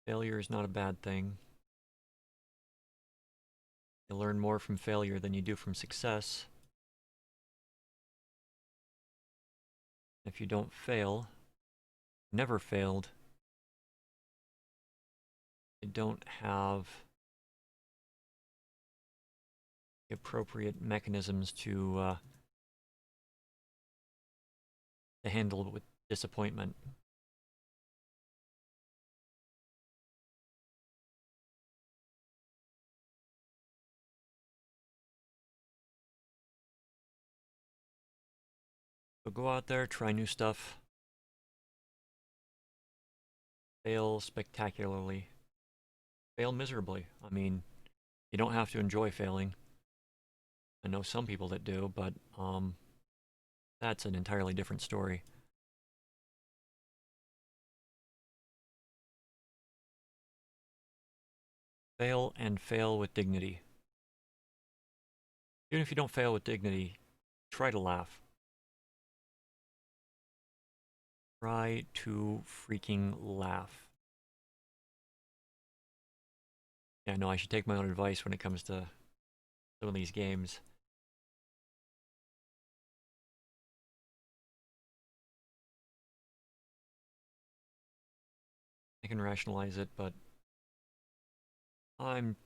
Failure is not a bad thing. You learn more from failure than you do from success. If you don't fail, never failed, you don't have the appropriate mechanisms to handle with disappointment. So go out there, try new stuff, fail spectacularly, fail miserably. I mean, you don't have to enjoy failing. I know some people that do, but that's an entirely different story. Fail and fail with dignity. Even if you don't fail with dignity, try to laugh. Try to freaking laugh. Yeah, no, I should take my own advice when it comes to some of these games. I can rationalize it, but I'm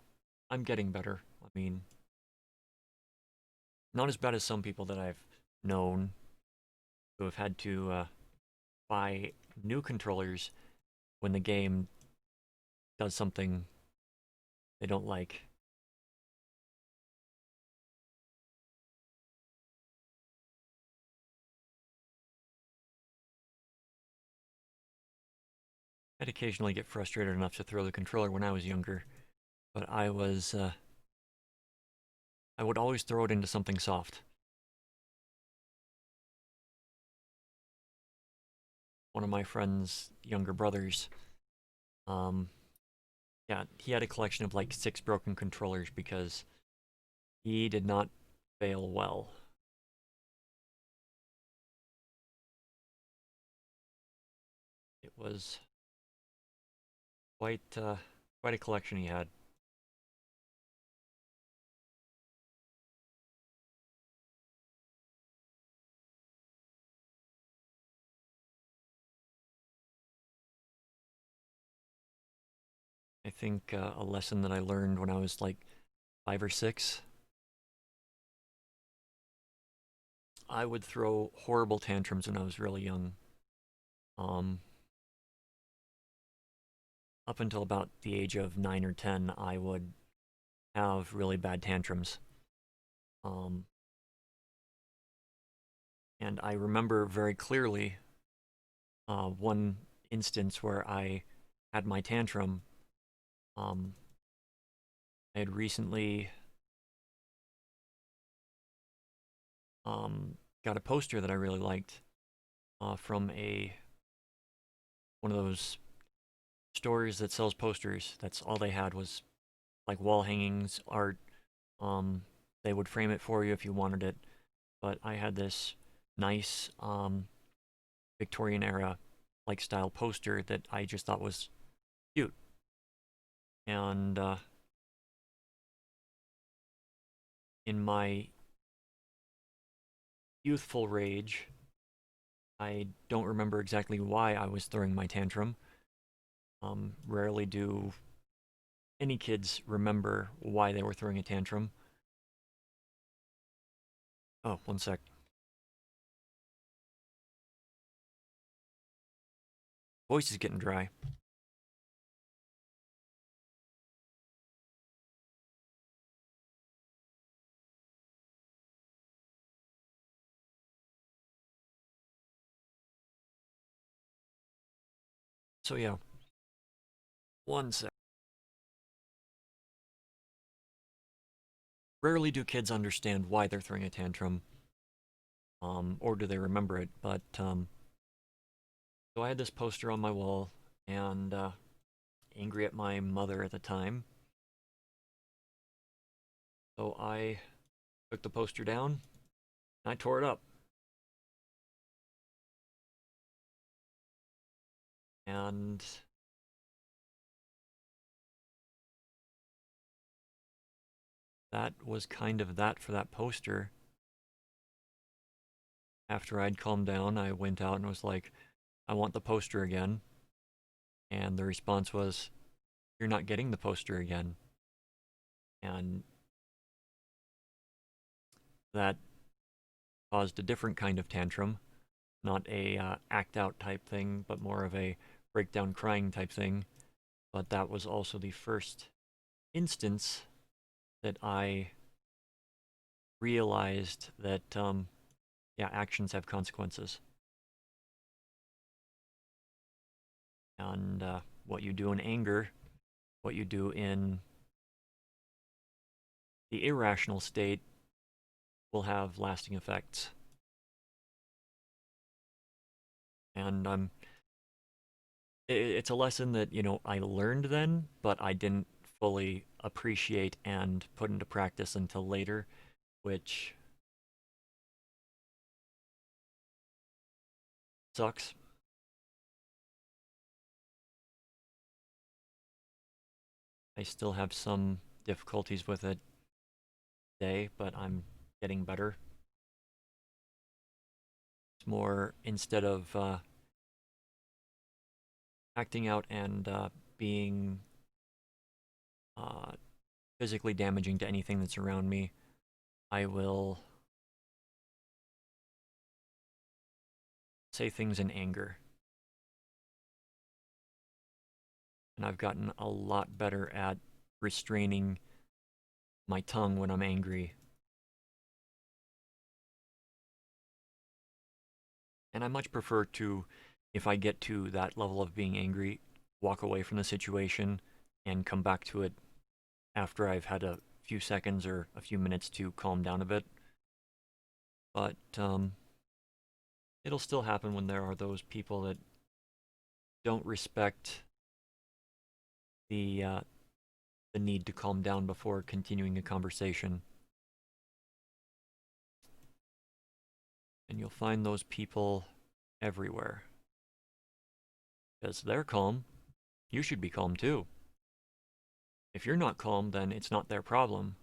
I'm getting better. I mean, not as bad as some people that I've known who have had to buy new controllers when the game does something they don't like. I'd occasionally get frustrated enough to throw the controller when I was younger, but I would always throw it into something soft. One of my friend's younger brothers, um, yeah, he had a collection of like 6 broken controllers because he did not fail well. It was quite a collection he had. think a lesson that I learned when I was like 5 or 6. I would throw horrible tantrums when I was really young. Um, Up until about the age of 9 or 10, I would have really bad tantrums. Um, and I remember very clearly one instance where I had my tantrum. Um, I had recently got a poster that I really liked from one of those stores that sells posters. That's all they had was like wall hangings, art. Um, they would frame it for you if you wanted it. But I had this nice Victorian era like style poster that I just thought was cute. And in my youthful rage, I don't remember exactly why I was throwing my tantrum. Rarely do any kids remember why they were throwing a tantrum. Oh, one sec. Voice is getting dry. So yeah, one sec. Rarely do kids understand why they're throwing a tantrum, or do they remember it. But so I had this poster on my wall, and angry at my mother at the time. So I took the poster down and I tore it up. And that was kind of that for that poster. After I'd calmed down, I went out and was like, I want the poster again. And the response was, you're not getting the poster again. And that caused a different kind of tantrum, not a act out type thing, but more of a breakdown crying type thing. But that was also the first instance that I realized that, yeah, actions have consequences. And what you do in anger, what you do in the irrational state will have lasting effects. And it's a lesson that, I learned then, but I didn't fully appreciate and put into practice until later, which sucks. I still have some difficulties with it today, but I'm getting better. It's more instead of acting out and being uh, physically damaging to anything that's around me, I will say things in anger. And I've gotten a lot better at restraining my tongue when I'm angry. And I much prefer to, if I get to that level of being angry, walk away from the situation and come back to it after I've had a few seconds or a few minutes to calm down a bit. But it'll still happen when there are those people that don't respect the uh, the need to calm down before continuing a conversation. And you'll find those people everywhere. Because they're calm, you should be calm too. If you're not calm, then it's not their problem.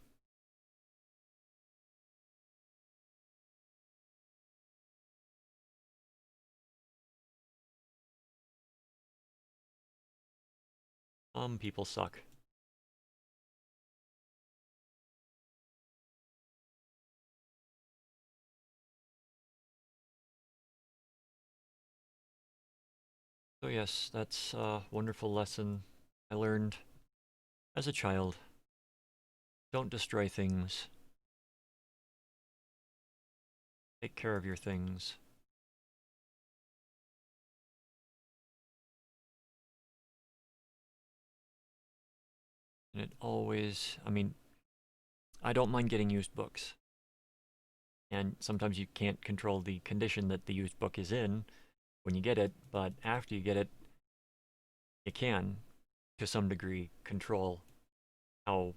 Some people suck. So yes, that's a wonderful lesson I learned as a child. Don't destroy things. Take care of your things. And it always, I mean, I don't mind getting used books. And sometimes you can't control the condition that the used book is in when you get it, but after you get it, you can, to some degree, control how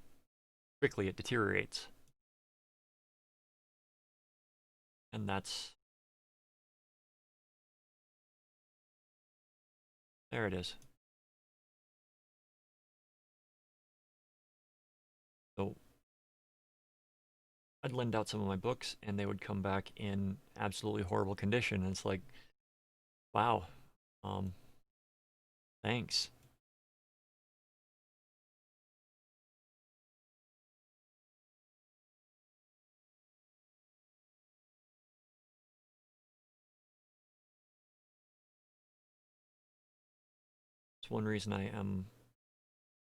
quickly it deteriorates. And there it is. So I'd lend out some of my books and they would come back in absolutely horrible condition. And it's like, wow, um, thanks. It's one reason I am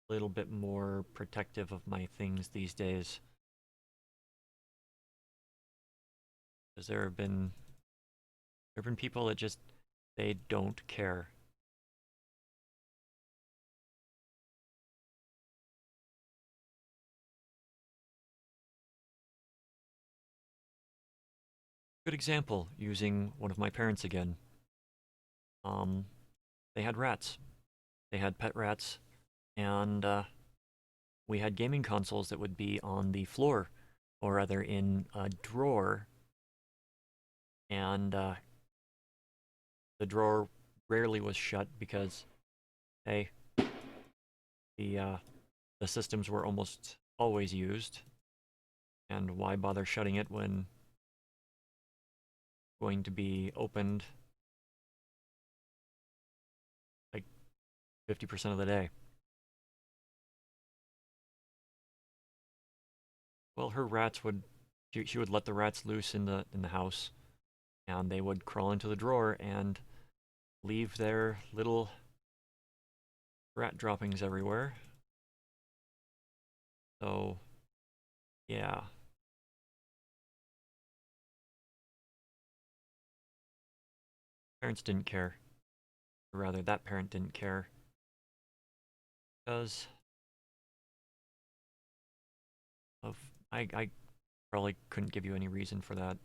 a little bit more protective of my things these days. Because there have been people that just they don't care. Good example, using one of my parents again. Um, they had rats. They had pet rats, and we had gaming consoles that would be on the floor, or rather in a drawer, and the drawer rarely was shut because, hey, the uh, the systems were almost always used, and why bother shutting it when going to be opened like 50% of the day? Well, her rats would she would let the rats loose in the house, and they would crawl into the drawer and leave their little rat droppings everywhere. So, yeah, parents didn't care. Or rather, that parent didn't care because of I probably couldn't give you any reason for that.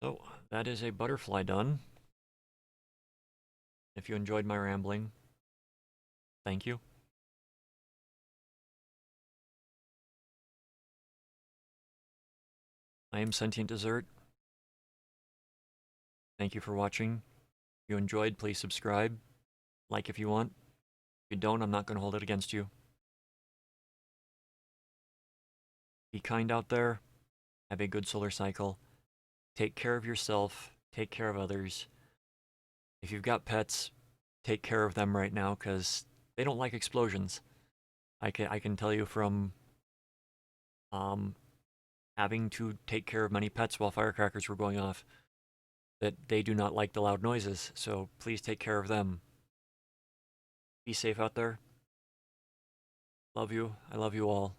So, that is a butterfly done. If you enjoyed my rambling, thank you. I am Sentient Dessert. Thank you for watching. If you enjoyed, please subscribe. Like if you want. If you don't, I'm not going to hold it against you. Be kind out there. Have a good solar cycle. Take care of yourself. Take care of others. If you've got pets, take care of them right now because they don't like explosions. I can tell you from um, having to take care of many pets while firecrackers were going off that they do not like the loud noises. So please take care of them. Be safe out there. Love you. I love you all.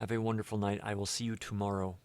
Have a wonderful night. I will see you tomorrow.